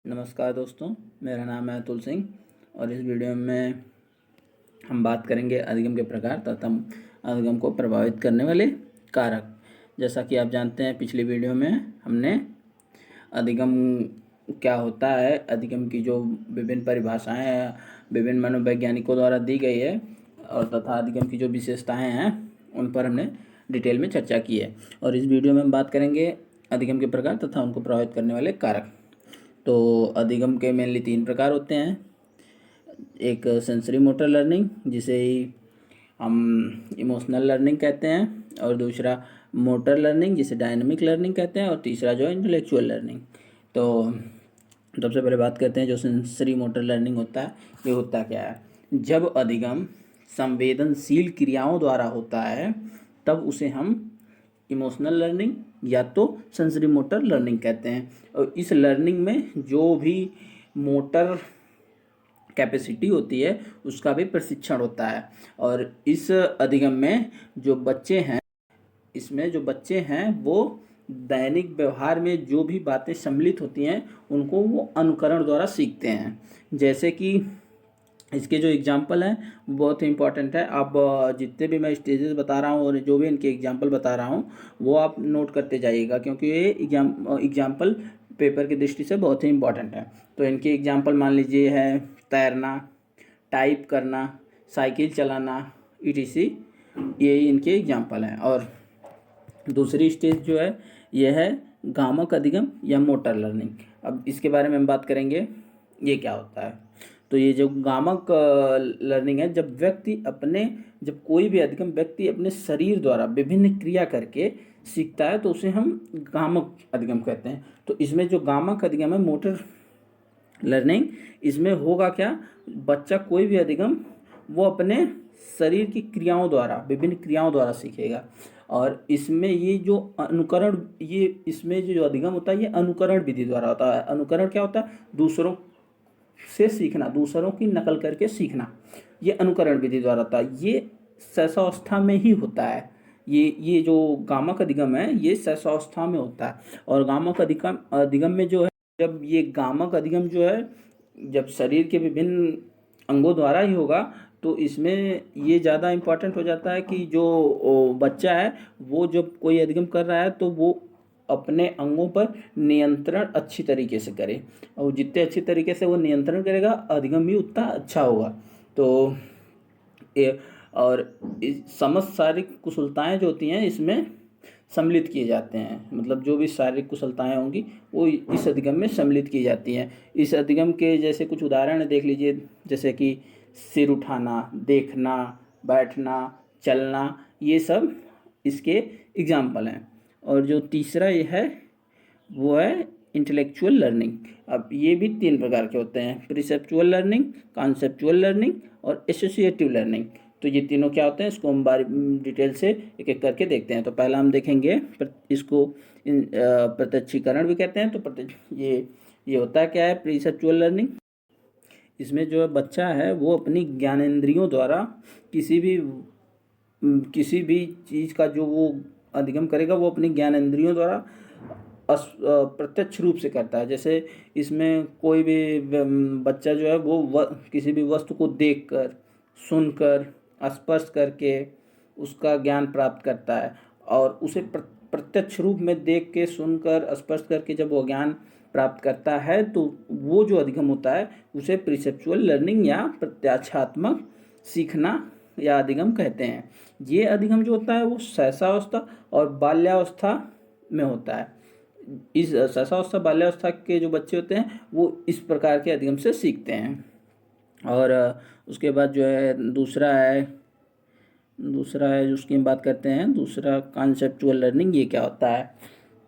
नमस्कार दोस्तों, मेरा नाम है अतुल सिंह और इस वीडियो में हम बात करेंगे अधिगम के प्रकार तथा अधिगम को प्रभावित करने वाले कारक। जैसा कि आप जानते हैं, पिछली वीडियो में हमने अधिगम क्या होता है, अधिगम की जो विभिन्न परिभाषाएं हैं विभिन्न मनोवैज्ञानिकों द्वारा दी गई है और तथा अधिगम की जो विशेषताएं हैं उन पर हमने डिटेल में चर्चा की है। और इस वीडियो में हम बात करेंगे अधिगम के प्रकार तथा उनको प्रभावित करने वाले कारक। तो अधिगम के मेनली 3 प्रकार होते हैं। एक सेंसरी मोटर लर्निंग, जिसे हम इमोशनल लर्निंग कहते हैं, और दूसरा मोटर लर्निंग जिसे डायनामिक लर्निंग कहते हैं, और तीसरा जो है इंटेलेक्चुअल लर्निंग। तो सबसे पहले बात करते हैं जो सेंसरी मोटर लर्निंग होता है, ये होता क्या है। जब अधिगम संवेदनशील क्रियाओं द्वारा होता है तब उसे हम इमोशनल लर्निंग या तो सेंसरी मोटर लर्निंग कहते हैं। और इस लर्निंग में जो भी मोटर कैपेसिटी होती है उसका भी प्रशिक्षण होता है। और इस अधिगम में जो बच्चे हैं, इसमें जो बच्चे हैं वो दैनिक व्यवहार में जो भी बातें सम्मिलित होती हैं उनको वो अनुकरण द्वारा सीखते हैं। जैसे कि इसके जो एग्जाम्पल हैं वो बहुत ही इंपॉर्टेंट है। आप जितने भी मैं स्टेजेस बता रहा हूँ और जो भी इनके एग्जाम्पल बता रहा हूँ वो आप नोट करते जाइएगा, क्योंकि ये एग्जाम्पल पेपर की दृष्टि से बहुत ही इंपॉर्टेंट है। तो इनके एग्जाम्पल मान लीजिए है तैरना, टाइप करना, साइकिल चलाना, ईटीसी, ये इनके एग्जाम्पल हैं। और दूसरी स्टेज जो है यह है गामक अधिगम या मोटर लर्निंग। अब इसके बारे में हम बात करेंगे, ये क्या होता है। तो ये जो गामक लर्निंग है, जब कोई भी अधिगम व्यक्ति अपने शरीर द्वारा विभिन्न क्रिया करके सीखता है तो उसे हम गामक अधिगम कहते हैं। तो इसमें जो गामक अधिगम है, मोटर लर्निंग, इसमें होगा क्या, बच्चा कोई भी अधिगम वो अपने शरीर की क्रियाओं द्वारा, विभिन्न क्रियाओं द्वारा सीखेगा। और इसमें ये जो अनुकरण, ये इसमें जो अधिगम होता है ये अनुकरण विधि द्वारा होता है। अनुकरण क्या होता है, दूसरों से सीखना, दूसरों की नकल करके सीखना, ये अनुकरण विधि द्वारा होता है। ये शैशवावस्था में ही होता है। ये जो गामक अधिगम है ये शैशवावस्था में होता है। और गामक अधिगम में जो है, जब ये गामक अधिगम जो है जब शरीर के विभिन्न अंगों द्वारा ही होगा तो इसमें ये ज़्यादा इम्पोर्टेंट हो जाता है कि जो बच्चा है वो जब कोई अधिगम कर रहा है तो वो अपने अंगों पर नियंत्रण अच्छी तरीके से करे, और जितने अच्छी तरीके से वो नियंत्रण करेगा अधिगम भी उतना अच्छा होगा। तो और समस्त शारीरिक कुशलताएं जो होती हैं इसमें सम्मिलित किए जाते हैं। मतलब जो भी शारीरिक कुशलताएं होंगी वो इस अधिगम में सम्मिलित की जाती हैं। इस अधिगम के जैसे कुछ उदाहरण देख लीजिए, जैसे कि सिर उठाना, देखना, बैठना, चलना, ये सब इसके एग्जाम्पल हैं। और जो तीसरा ये है वो है इंटेलेक्चुअल लर्निंग। अब ये भी 3 प्रकार के होते हैं, प्रिसेप्चुअल लर्निंग, कॉन्सेप्चुअल लर्निंग और एसोसिएटिव लर्निंग। तो ये तीनों क्या होते हैं इसको हम डिटेल से एक एक करके देखते हैं। तो पहला हम देखेंगे इसको प्रत्यक्षीकरण भी कहते हैं। तो ये होता है क्या है, प्रिसेप्चुअल लर्निंग। इसमें जो बच्चा है वो अपनी ज्ञानेंद्रियों द्वारा किसी भी चीज़ का जो वो अधिगम करेगा वो अपनी ज्ञानेंद्रियों द्वारा प्रत्यक्ष रूप से करता है। जैसे इसमें कोई भी बच्चा जो है वो किसी भी वस्तु को देखकर, सुनकर, स्पर्श करके उसका ज्ञान प्राप्त करता है। और उसे प्रत्यक्ष रूप में देख के, सुनकर, स्पर्श करके जब वो ज्ञान प्राप्त करता है तो वो जो अधिगम होता है उसे प्रिसेप्चुअल लर्निंग या प्रत्याक्षात्मक सीखना या अधिगम कहते हैं। ये अधिगम जो होता है वो शैशवावस्था और बाल्यावस्था में होता है। इस शैशवावस्था बाल्यावस्था के जो बच्चे होते हैं वो इस प्रकार के अधिगम से सीखते हैं। और उसके बाद जो है दूसरा है उसकी हम बात करते हैं। दूसरा कॉन्सेप्चुअल लर्निंग, ये क्या होता है।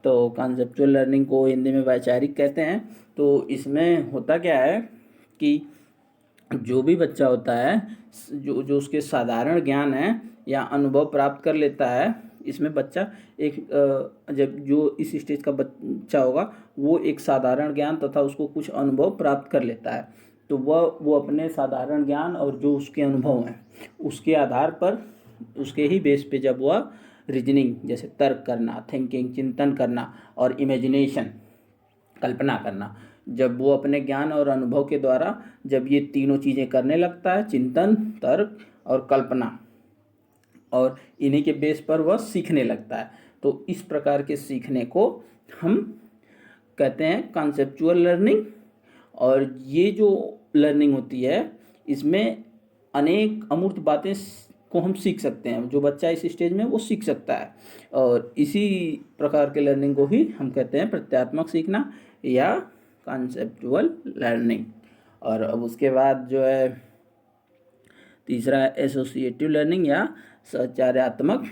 तो कॉन्सेप्चुअल लर्निंग को हिंदी में वैचारिक कहते हैं। तो इसमें होता क्या है कि जो भी बच्चा होता है, जो उसके साधारण ज्ञान है या अनुभव प्राप्त कर लेता है, इसमें बच्चा जब जो इस स्टेज का बच्चा होगा वो एक साधारण ज्ञान तथा उसको कुछ अनुभव प्राप्त कर लेता है। तो वो अपने साधारण ज्ञान और जो उसके अनुभव हैं उसके आधार पर, उसके ही बेस पे जब वह रीजनिंग जैसे तर्क करना, थिंकिंग, चिंतन करना और इमेजिनेशन, कल्पना करना, जब वो अपने ज्ञान और अनुभव के द्वारा जब ये तीनों चीज़ें करने लगता है, चिंतन, तर्क और कल्पना, और इन्हीं के बेस पर वह सीखने लगता है, तो इस प्रकार के सीखने को हम कहते हैं कॉन्सेप्चुअल लर्निंग। और ये जो लर्निंग होती है इसमें अनेक अमूर्त बातें को हम सीख सकते हैं, जो बच्चा इस स्टेज में वो सीख सकता है, और इसी प्रकार के लर्निंग को ही हम कहते हैं प्रत्यात्मक सीखना या कॉन्सेप्चुअल लर्निंग। और अब उसके बाद जो है तीसरा है एसोसिएटिव लर्निंग या सचार्यात्मक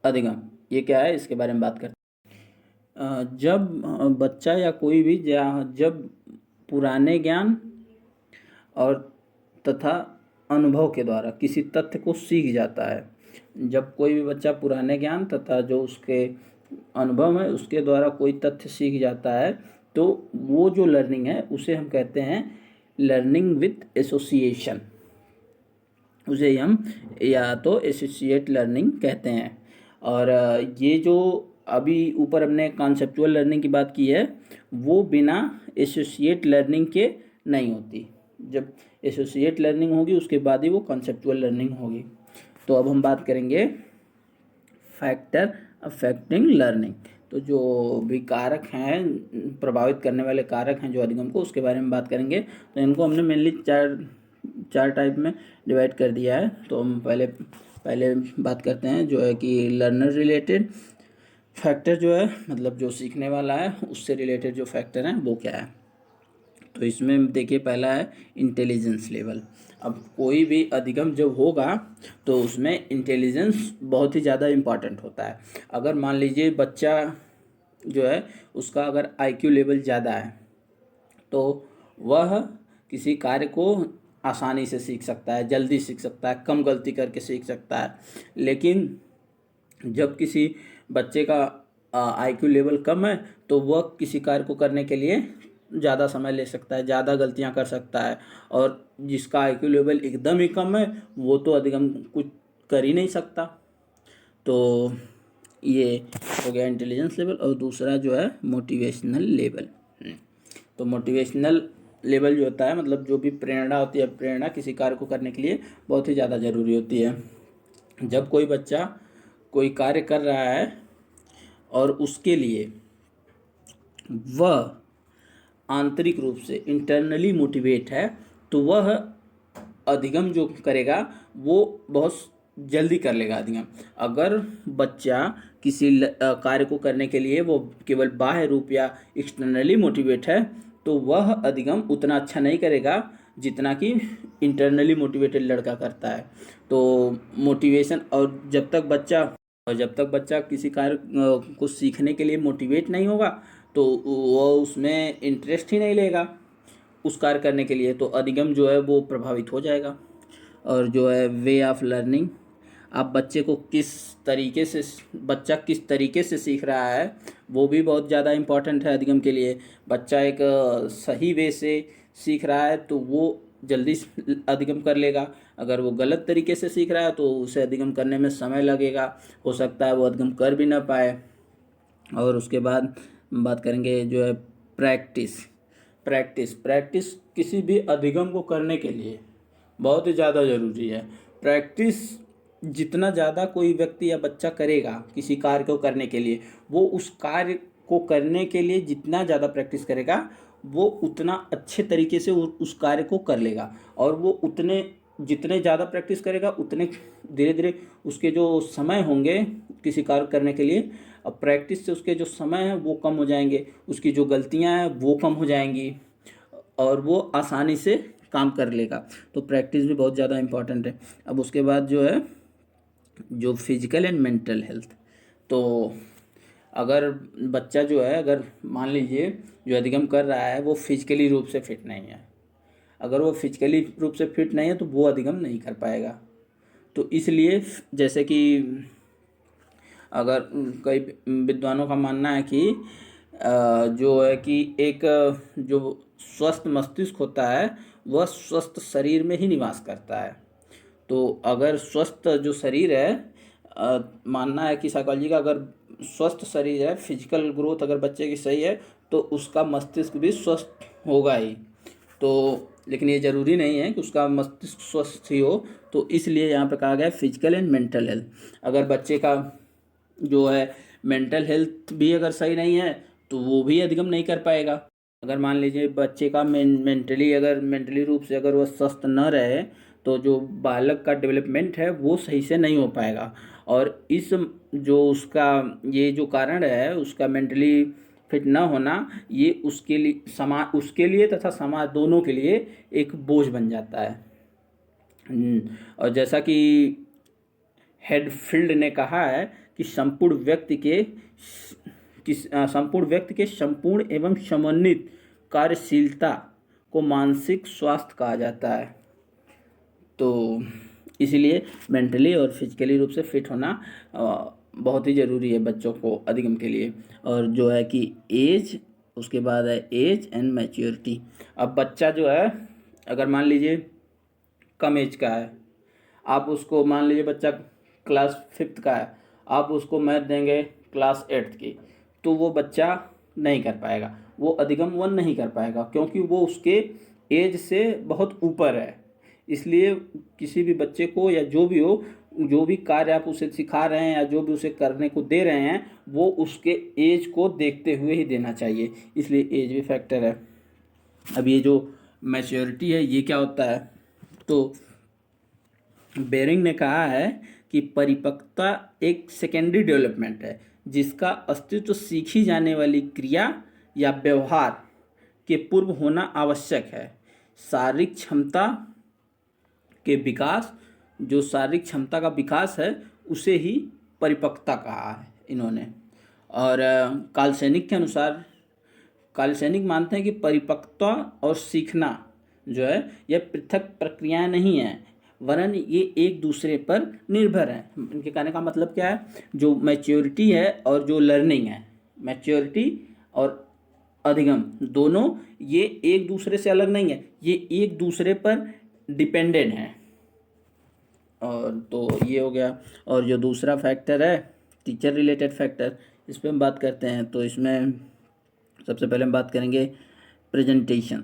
अधिगम। ये क्या है, इसके बारे में बात करते हैं। जब बच्चा या कोई भी जब पुराने ज्ञान और तथा अनुभव के द्वारा किसी तथ्य को सीख जाता है, जब कोई भी बच्चा पुराने ज्ञान तथा जो उसके अनुभव है उसके द्वारा कोई तथ्य सीख जाता है, तो वो जो लर्निंग है उसे हम कहते हैं लर्निंग विथ एसोसिएशन, उसे हम या तो एसोसिएट लर्निंग कहते हैं। और ये जो अभी ऊपर हमने कॉन्सेप्चुअल लर्निंग की बात की है वो बिना एसोसिएट लर्निंग के नहीं होती। जब एसोसिएट लर्निंग होगी उसके बाद ही वो कॉन्सेप्चुअल लर्निंग होगी। तो अब हम बात करेंगे फैक्टर अफेक्टिंग लर्निंग। तो जो भी कारक हैं, प्रभावित करने वाले कारक हैं जो अधिगम को, उसके बारे में बात करेंगे। तो इनको हमने मेनली चार टाइप में डिवाइड कर दिया है। तो हम पहले बात करते हैं जो है कि लर्नर रिलेटेड फैक्टर, जो है मतलब जो सीखने वाला है उससे रिलेटेड जो फैक्टर हैं वो क्या है। तो इसमें देखिए पहला है इंटेलिजेंस लेवल। अब कोई भी अधिगम जब होगा तो उसमें इंटेलिजेंस बहुत ही ज़्यादा इम्पॉर्टेंट होता है। अगर मान लीजिए बच्चा जो है उसका अगर आईक्यू लेवल ज़्यादा है तो वह किसी कार्य को आसानी से सीख सकता है, जल्दी सीख सकता है, कम गलती करके सीख सकता है। लेकिन जब किसी बच्चे का आईक्यू लेवल कम है तो वह किसी कार्य को करने के लिए ज़्यादा समय ले सकता है, ज़्यादा गलतियां कर सकता है। और जिसका आईक्यू लेवल एकदम ही कम है वो तो अधिगम कुछ कर ही नहीं सकता। तो ये हो गया इंटेलिजेंस लेवल। और दूसरा जो है मोटिवेशनल लेवल। तो मोटिवेशनल लेवल जो होता है मतलब जो भी प्रेरणा होती है, प्रेरणा किसी कार्य को करने के लिए बहुत ही ज़्यादा ज़रूरी होती है। जब कोई बच्चा कोई कार्य कर रहा है और उसके लिए वह आंतरिक रूप से इंटरनली मोटिवेट है तो वह अधिगम जो करेगा वो बहुत जल्दी कर लेगा अधिगम। अगर बच्चा किसी कार्य को करने के लिए वो केवल बाह्य रूप या एक्सटर्नली मोटिवेट है तो वह अधिगम उतना अच्छा नहीं करेगा जितना कि इंटरनली मोटिवेटेड लड़का करता है। तो मोटिवेशन, और जब तक बच्चा किसी कार्य को सीखने के लिए मोटिवेट नहीं होगा तो वह उसमें इंटरेस्ट ही नहीं लेगा उस कार्य करने के लिए, तो अधिगम जो है वो प्रभावित हो जाएगा। और जो है वे ऑफ लर्निंग, आप बच्चा किस तरीके से सीख रहा है वो भी बहुत ज़्यादा इम्पॉर्टेंट है अधिगम के लिए। बच्चा एक सही वे से सीख रहा है तो वो जल्दी अधिगम कर लेगा। अगर वो गलत तरीके से सीख रहा है तो उसे अधिगम करने में समय लगेगा, हो सकता है वो अधिगम कर भी ना पाए। और उसके बाद बात करेंगे जो है प्रैक्टिस किसी भी अधिगम को करने के लिए बहुत ही ज़्यादा ज़रूरी है। प्रैक्टिस जितना ज़्यादा कोई व्यक्ति या बच्चा करेगा किसी कार्य को करने के लिए, वो उस कार्य को करने के लिए जितना ज़्यादा प्रैक्टिस करेगा वो उतना अच्छे तरीके से उस कार्य को कर लेगा। और वो जितने ज़्यादा प्रैक्टिस करेगा उतने धीरे धीरे उसके जो समय होंगे किसी कार्य करने के लिए, अब प्रैक्टिस से उसके जो समय है वो कम हो जाएंगे, उसकी जो गलतियां हैं वो कम हो जाएंगी और वो आसानी से काम कर लेगा। तो प्रैक्टिस भी बहुत ज़्यादा इम्पॉर्टेंट है। अब उसके बाद जो है जो फिजिकल एंड मेंटल हेल्थ, तो अगर बच्चा जो है अगर मान लीजिए जो अधिगम कर रहा है वो फिजिकली रूप से फिट नहीं है, अगर वो फिजिकली रूप से फिट नहीं है तो वो अधिगम नहीं कर पाएगा। तो इसलिए जैसे कि अगर कई विद्वानों का मानना है कि जो है कि एक जो स्वस्थ मस्तिष्क होता है वह स्वस्थ शरीर में ही निवास करता है। तो अगर स्वस्थ जो शरीर है, मानना है कि साइकोलॉजी का, अगर स्वस्थ शरीर है, फिजिकल ग्रोथ अगर बच्चे की सही है तो उसका मस्तिष्क भी स्वस्थ होगा ही। तो लेकिन ये ज़रूरी नहीं है कि उसका मस्तिष्क स्वस्थ ही हो, तो इसलिए यहाँ पे कहा गया फिजिकल एंड मेंटल हेल्थ। अगर बच्चे का जो है मेंटल हेल्थ भी अगर सही नहीं है तो वो भी अधिगम नहीं कर पाएगा। अगर मान लीजिए बच्चे का मेंटली रूप से अगर वह स्वस्थ न रहे तो जो बालक का डेवलपमेंट है वो सही से नहीं हो पाएगा। और इस जो उसका ये जो कारण है उसका मेंटली फिट ना होना, ये उसके लिए तथा समाज दोनों के लिए एक बोझ बन जाता है। और जैसा कि हेडफील्ड ने कहा है कि संपूर्ण व्यक्ति के संपूर्ण एवं समन्वित कार्यशीलता को मानसिक स्वास्थ्य कहा जाता है। तो इसलिए मेंटली और फिजिकली रूप से फिट होना बहुत ही ज़रूरी है बच्चों को अधिगम के लिए। और जो है कि एज, उसके बाद है एज एंड मैच्योरिटी। अब बच्चा जो है अगर मान लीजिए कम एज का है, आप उसको मान लीजिए बच्चा क्लास 5th का है, आप उसको मैथ देंगे क्लास 8th की, तो वो बच्चा नहीं कर पाएगा, वो अधिगम 1 नहीं कर पाएगा, क्योंकि वो उसके एज से बहुत ऊपर है। इसलिए किसी भी बच्चे को या जो भी हो, जो भी कार्य आप उसे सिखा रहे हैं या जो भी उसे करने को दे रहे हैं वो उसके एज को देखते हुए ही देना चाहिए, इसलिए एज भी फैक्टर है। अब ये जो मैच्योरिटी है ये क्या होता है, तो बेरिंग ने कहा है कि परिपक्वता एक सेकेंडरी डेवलपमेंट है जिसका अस्तित्व सीखी जाने वाली क्रिया या व्यवहार के पूर्व होना आवश्यक है। शारीरिक क्षमता के विकास, जो शारीरिक क्षमता का विकास है उसे ही परिपक्वता कहा है इन्होंने। और कालसैनिक मानते हैं कि परिपक्वता और सीखना जो है यह पृथक प्रक्रियाएं नहीं है, वरन ये एक दूसरे पर निर्भर हैं। इनके कहने का मतलब क्या है, जो मैच्योरिटी है और जो लर्निंग है, मैच्योरिटी और अधिगम दोनों ये एक दूसरे से अलग नहीं है, ये एक दूसरे पर डिपेंडेंट है। और तो ये हो गया। और जो दूसरा फैक्टर है टीचर रिलेटेड फैक्टर, इस पर हम बात करते हैं। तो इसमें सबसे पहले हम बात करेंगे प्रेजेंटेशन।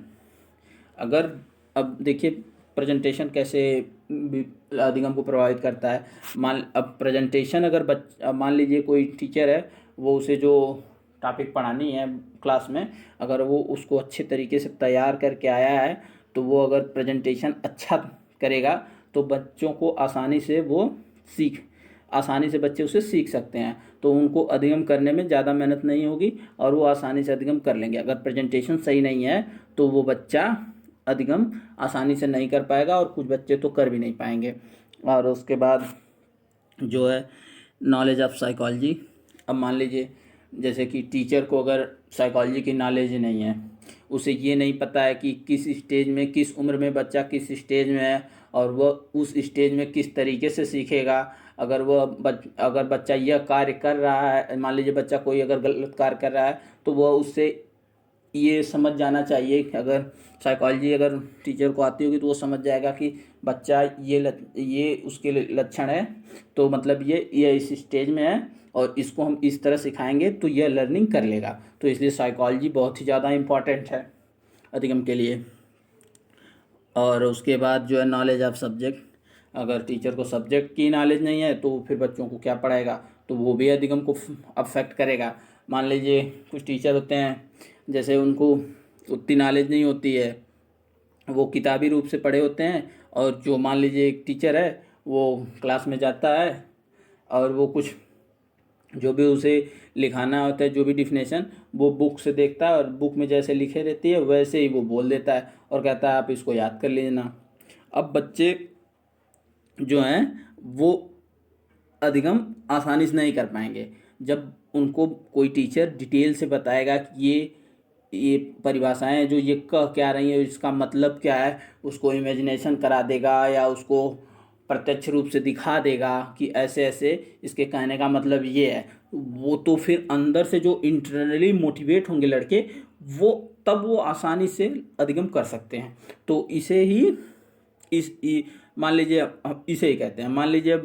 अगर अब देखिए प्रेजेंटेशन कैसे अधिगम को प्रभावित करता है। अब प्रेजेंटेशन अगर मान लीजिए कोई टीचर है, वो उसे जो टॉपिक पढ़ानी है क्लास में, अगर वो उसको अच्छे तरीके से तैयार करके आया है तो वो अगर प्रेजेंटेशन अच्छा करेगा तो बच्चों को आसानी से बच्चे उसे सीख सकते हैं। तो उनको अधिगम करने में ज़्यादा मेहनत नहीं होगी और वो आसानी से अधिगम कर लेंगे। अगर प्रेजेंटेशन सही नहीं है तो वो बच्चा अधिगम आसानी से नहीं कर पाएगा और कुछ बच्चे तो कर भी नहीं पाएंगे। और उसके बाद जो है नॉलेज ऑफ साइकोलॉजी। अब मान लीजिए जैसे कि टीचर को अगर साइकोलॉजी की नॉलेज नहीं है, उसे ये नहीं पता है कि किस स्टेज में, किस उम्र में बच्चा किस स्टेज में है और वह उस स्टेज में किस तरीके से सीखेगा। अगर बच्चा यह कार्य कर रहा है, मान लीजिए बच्चा कोई अगर गलत कार्य कर रहा है तो वह उससे ये समझ जाना चाहिए कि अगर साइकोलॉजी अगर टीचर को आती होगी तो वो समझ जाएगा कि बच्चा ये उसके लक्षण है, तो मतलब ये इस स्टेज में है और इसको हम इस तरह सिखाएंगे तो यह लर्निंग कर लेगा। तो इसलिए साइकोलॉजी बहुत ही ज़्यादा इम्पॉर्टेंट है अधिगम के लिए। और उसके बाद जो है नॉलेज ऑफ सब्जेक्ट। अगर टीचर को सब्जेक्ट की नॉलेज नहीं है तो फिर बच्चों को क्या पढ़ाएगा, तो वो भी अधिगम को अफेक्ट करेगा। मान लीजिए कुछ टीचर होते हैं जैसे उनको उतनी नॉलेज नहीं होती है, वो किताबी रूप से पढ़े होते हैं, और जो मान लीजिए एक टीचर है वो क्लास में जाता है और वो कुछ जो भी उसे लिखाना होता है, जो भी डिफिनेशन वो बुक से देखता है और बुक में जैसे लिखे रहती है वैसे ही वो बोल देता है और कहता है आप इसको याद कर लेना। अब बच्चे जो हैं वो अधिगम आसानी से नहीं कर पाएंगे। जब उनको कोई टीचर डिटेल से बताएगा कि ये परिभाषाएं हैं जो ये कह क्या रही है, इसका मतलब क्या है, उसको इमेजिनेशन करा देगा या उसको प्रत्यक्ष रूप से दिखा देगा कि ऐसे ऐसे इसके कहने का मतलब ये है, वो तो फिर अंदर से जो इंटरनली मोटिवेट होंगे लड़के, तब वो आसानी से अधिगम कर सकते हैं। तो इसे ही मान लीजिए इसे ही कहते हैं। मान लीजिए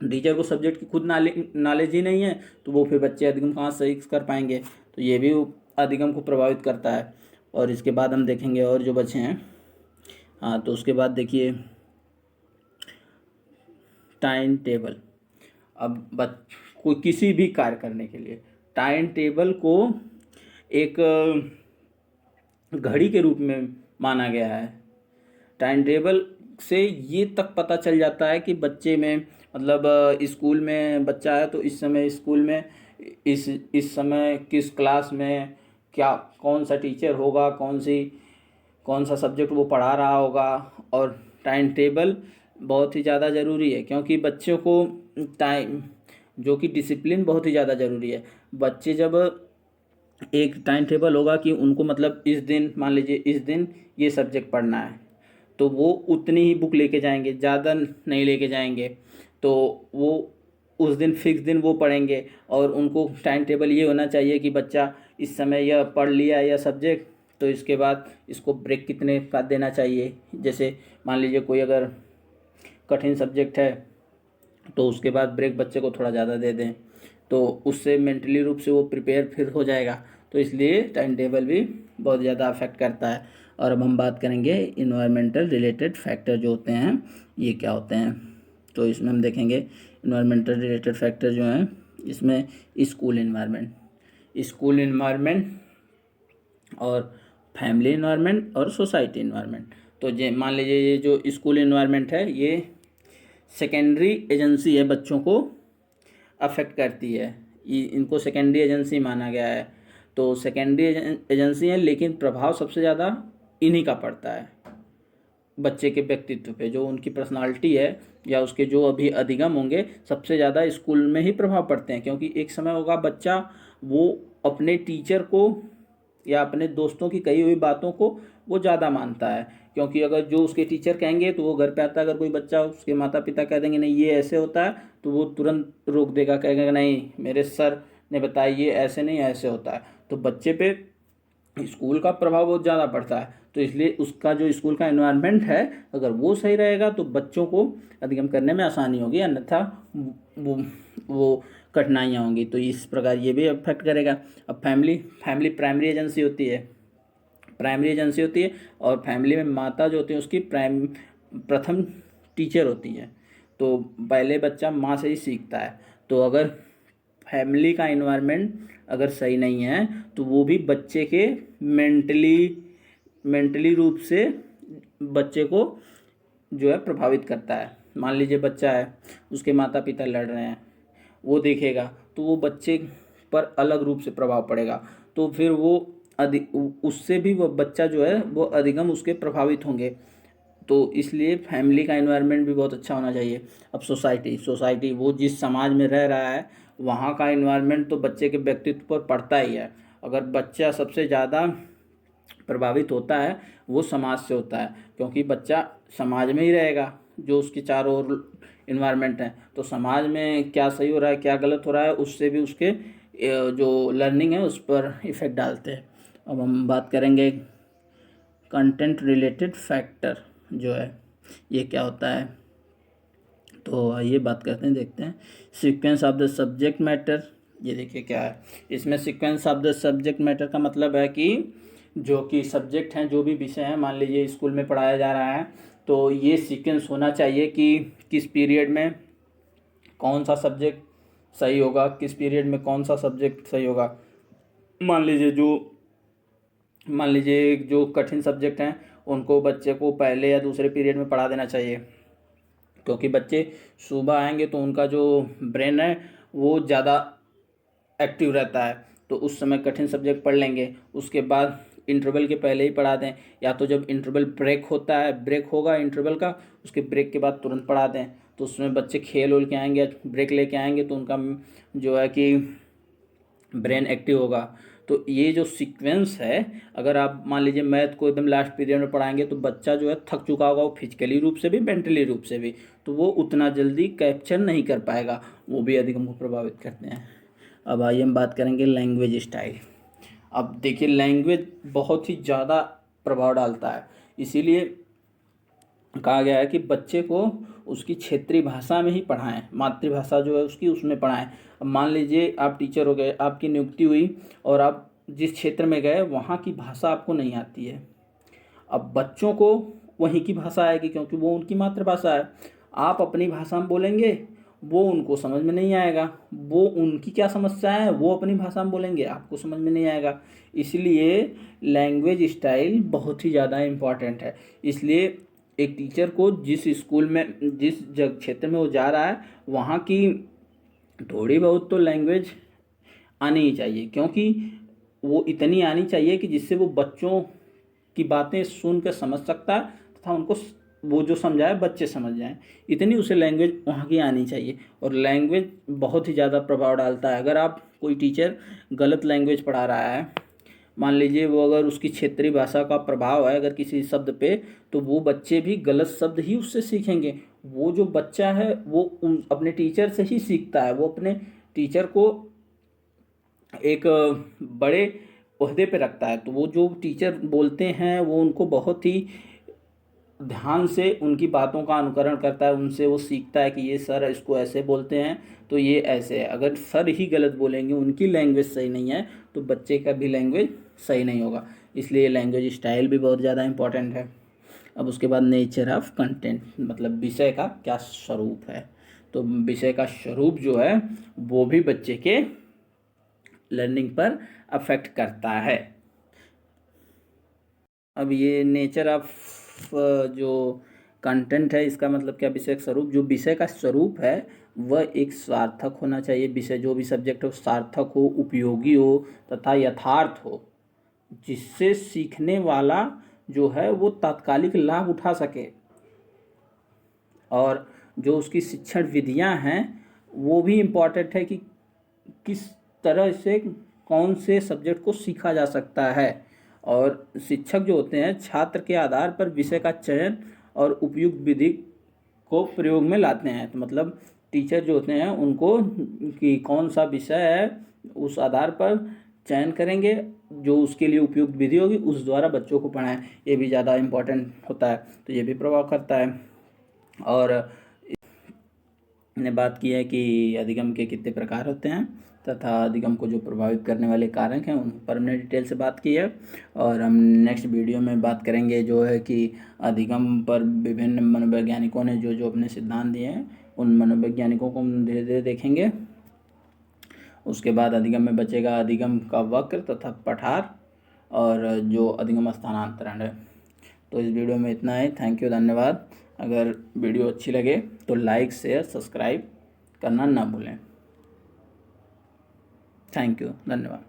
टीचर को सब्जेक्ट की खुद नॉलेज ही नहीं है तो वो फिर बच्चे अधिगम कहाँ से कर पाएंगे। तो ये भी अधिगम को प्रभावित करता है। और इसके बाद हम देखेंगे और जो बचे हैं। हाँ, तो उसके बाद देखिए टाइम टेबल। अब कोई किसी भी कार्य करने के लिए टाइम टेबल को एक घड़ी के रूप में माना गया है। टाइम टेबल से ये तक पता चल जाता है कि बच्चे में मतलब स्कूल में बच्चा है तो इस समय स्कूल में इस समय किस क्लास में क्या कौन सा टीचर होगा, कौन सा सब्जेक्ट वो पढ़ा रहा होगा। और टाइम टेबल बहुत ही ज़्यादा ज़रूरी है, क्योंकि बच्चों को टाइम जो कि डिसिप्लिन बहुत ही ज़्यादा ज़रूरी है। बच्चे जब एक टाइम टेबल होगा कि उनको मतलब इस दिन मान लीजिए इस दिन ये सब्जेक्ट पढ़ना है, तो वो उतनी ही बुक लेके जाएंगे, ज़्यादा नहीं लेके जाएंगे। तो वो उस दिन फिक्स दिन वो पढ़ेंगे। और उनको टाइम टेबल ये होना चाहिए कि बच्चा इस समय यह पढ़ लिया यह सब्जेक्ट, तो इसके बाद इसको ब्रेक कितने का देना चाहिए। जैसे मान लीजिए कोई अगर कठिन सब्जेक्ट है तो उसके बाद ब्रेक बच्चे को थोड़ा ज़्यादा दे दें, तो उससे मेंटली रूप से वो प्रिपेयर फिर हो जाएगा। तो इसलिए टाइम टेबल भी बहुत ज़्यादा अफेक्ट करता है। और अब हम बात करेंगे इन्वायरमेंटल रिलेटेड फैक्टर जो होते हैं ये क्या होते हैं। तो इसमें हम देखेंगे इन्वायरमेंटल रिलेटेड फैक्टर जो हैं, इसमें स्कूल इन्वायरमेंट और फैमिली इन्वायरमेंट और सोसाइटी इन्वायरमेंट। तो मान लीजिए ये जो स्कूल इन्वायरमेंट है ये सेकेंडरी एजेंसी है, बच्चों को अफेक्ट करती है, इनको सेकेंडरी एजेंसी माना गया है। तो सेकेंडरी एजेंसी है, लेकिन प्रभाव सबसे ज़्यादा इन्हीं का पड़ता है बच्चे के व्यक्तित्व पे। जो उनकी पर्सनालिटी है या उसके जो अभी अधिगम होंगे सबसे ज़्यादा स्कूल में ही प्रभाव पड़ते हैं। क्योंकि एक समय होगा बच्चा वो अपने टीचर को या अपने दोस्तों की कही हुई बातों को वो ज़्यादा मानता है। क्योंकि अगर जो उसके टीचर कहेंगे तो वो घर पे आता है, अगर कोई बच्चा उसके माता पिता कह देंगे नहीं ये ऐसे होता है, तो वो तुरंत रोक देगा, कहेगा नहीं मेरे सर ने बताया ये ऐसे नहीं ऐसे होता है। तो बच्चे पे स्कूल का प्रभाव बहुत ज़्यादा पड़ता है। तो इसलिए उसका जो स्कूल का एनवायरनमेंट है अगर वो सही रहेगा तो बच्चों को अधिगम करने में आसानी होगी, अन्यथा वो कठिनाइयाँ होंगी। तो इस प्रकार ये भी अफेक्ट करेगा। अब फैमिली प्राइमरी एजेंसी होती है और फैमिली में माता जो होती है उसकी प्रथम टीचर होती है। तो पहले बच्चा माँ से ही सीखता है। तो अगर फैमिली का इन्वायरमेंट अगर सही नहीं है तो वो भी बच्चे के मेंटली रूप से बच्चे को जो है प्रभावित करता है। मान लीजिए बच्चा है, उसके माता पिता लड़ रहे हैं, वो देखेगा तो वो बच्चे पर अलग रूप से प्रभाव पड़ेगा। तो फिर वो उससे भी वो बच्चा जो है वो अधिगम उसके प्रभावित होंगे। तो इसलिए फैमिली का एनवायरनमेंट भी बहुत अच्छा होना चाहिए। अब सोसाइटी वो जिस समाज में रह रहा है वहाँ का एनवायरनमेंट तो बच्चे के व्यक्तित्व पर पड़ता ही है। अगर बच्चा सबसे ज़्यादा प्रभावित होता है वो समाज से होता है, क्योंकि बच्चा समाज में ही रहेगा जो उसके चारों ओर इन्वायरमेंट है। तो समाज में क्या सही हो रहा है क्या गलत हो रहा है उससे भी उसके जो लर्निंग है उस पर इफ़ेक्ट डालते हैं। अब हम बात करेंगे कंटेंट रिलेटेड फैक्टर जो है ये क्या होता है। तो आइए बात करते हैं, देखते हैं sequence of the subject matter. ये देखिए क्या है इसमें, sequence of the subject matter का मतलब है कि जो कि सब्जेक्ट हैं जो भी विषय हैं मान लीजिए स्कूल में पढ़ाया जा रहा है तो ये सीक्वेंस होना चाहिए कि किस पीरियड में कौन सा सब्जेक्ट सही होगा, किस पीरियड में कौन सा सब्जेक्ट सही होगा। मान लीजिए जो कठिन सब्जेक्ट हैं उनको बच्चे को पहले या दूसरे पीरियड में पढ़ा देना चाहिए, क्योंकि बच्चे सुबह आएंगे तो उनका जो ब्रेन है वो ज़्यादा एक्टिव रहता है। तो उस समय कठिन सब्जेक्ट पढ़ लेंगे, उसके बाद इंटरवल के पहले ही पढ़ा दें, या तो जब इंटरवल ब्रेक होगा इंटरवल का उसके ब्रेक के बाद तुरंत पढ़ा दें। तो उसमें बच्चे खेल उल के आएंगे, ब्रेक लेके आएंगे तो उनका जो है कि ब्रेन एक्टिव होगा। तो ये जो सीक्वेंस है अगर आप मान लीजिए मैथ को एकदम लास्ट पीरियड में पढ़ाएंगे तो बच्चा जो है थक चुका होगा, वो फिजिकली रूप से भी मेंटली रूप से भी, तो वो उतना जल्दी कैप्चर नहीं कर पाएगा, वो भी अधिगम को प्रभावित करते हैं। अब आइए हम बात करेंगे लैंग्वेज स्टाइल। अब देखिए लैंग्वेज बहुत ही ज़्यादा प्रभाव डालता है, इसीलिए कहा गया है कि बच्चे को उसकी क्षेत्रीय भाषा में ही पढ़ाएं, मातृभाषा जो है उसकी उसमें पढ़ाएं। अब मान लीजिए आप टीचर हो गए, आपकी नियुक्ति हुई और आप जिस क्षेत्र में गए वहाँ की भाषा आपको नहीं आती है। अब बच्चों को वहीं की भाषा आएगी क्योंकि वो उनकी मातृभाषा है। आप अपनी भाषा में बोलेंगे, वो उनको समझ में नहीं आएगा। वो उनकी क्या समस्या है, वो अपनी भाषा में बोलेंगे, आपको समझ में नहीं आएगा। इसलिए लैंग्वेज स्टाइल बहुत ही ज़्यादा इम्पॉर्टेंट है। इसलिए एक टीचर को जिस स्कूल में, जिस जग क्षेत्र में वो जा रहा है, वहाँ की थोड़ी बहुत तो लैंग्वेज आनी ही चाहिए, क्योंकि वो इतनी आनी चाहिए कि जिससे वो बच्चों की बातें सुन कर समझ सकता है तथा उनको वो जो समझाए बच्चे समझ जाएं। इतनी उसे लैंग्वेज वहाँ की आनी चाहिए। और लैंग्वेज बहुत ही ज़्यादा प्रभाव डालता है। अगर आप कोई टीचर गलत लैंग्वेज पढ़ा रहा है, मान लीजिए वो अगर उसकी क्षेत्रीय भाषा का प्रभाव है अगर किसी शब्द पे, तो वो बच्चे भी गलत शब्द ही उससे सीखेंगे। वो जो बच्चा है वो अपने टीचर से ही सीखता है। वो अपने टीचर को एक बड़े ओहदे पे रखता है, तो वो जो टीचर बोलते हैं वो उनको बहुत ही ध्यान से उनकी बातों का अनुकरण करता है। उनसे वो सीखता है कि ये सर इसको ऐसे बोलते हैं तो ये ऐसे है। अगर सर ही गलत बोलेंगे, उनकी लैंग्वेज सही नहीं है, तो बच्चे का भी लैंग्वेज सही नहीं होगा। इसलिए लैंग्वेज स्टाइल भी बहुत ज़्यादा इंपॉर्टेंट है। अब उसके बाद नेचर ऑफ कंटेंट, मतलब विषय का क्या स्वरूप है। तो विषय का स्वरूप जो है वो भी बच्चे के लर्निंग पर अफेक्ट करता है। अब ये नेचर ऑफ जो कंटेंट है, इसका मतलब क्या, विषय का स्वरूप। जो विषय का स्वरूप है वह एक सार्थक होना चाहिए। विषय जो भी सब्जेक्ट हो सार्थक हो, उपयोगी हो तथा यथार्थ हो, जिससे सीखने वाला जो है वो तात्कालिक लाभ उठा सके। और जो उसकी शिक्षण विधियां हैं वो भी इम्पॉर्टेंट है कि किस तरह से कौन से सब्जेक्ट को सीखा जा सकता है। और शिक्षक जो होते हैं छात्र के आधार पर विषय का चयन और उपयुक्त विधि को प्रयोग में लाते हैं। तो मतलब टीचर जो होते हैं उनको कि कौन सा विषय है उस आधार पर चयन करेंगे, जो उसके लिए उपयुक्त विधि होगी उस द्वारा बच्चों को पढ़ाएं। ये भी ज़्यादा इम्पोर्टेंट होता है, तो ये भी प्रभाव करता है। और ने बात की है कि अधिगम के कितने प्रकार होते हैं तथा अधिगम को जो प्रभावित करने वाले कारक हैं उन पर हमने डिटेल से बात की है। और हम नेक्स्ट वीडियो में बात करेंगे जो है कि अधिगम पर विभिन्न मनोवैज्ञानिकों ने जो जो अपने सिद्धांत दिए हैं उन मनोवैज्ञानिकों को हम धीरे धीरे देखेंगे। उसके बाद अधिगम में बचेगा अधिगम का वक्र तथा पठार और जो अधिगम स्थानांतरण है। तो इस वीडियो में इतना ही। थैंक यू, धन्यवाद। अगर वीडियो अच्छी लगे तो लाइक शेयर सब्सक्राइब करना ना भूलें। थैंक यू, धन्यवाद।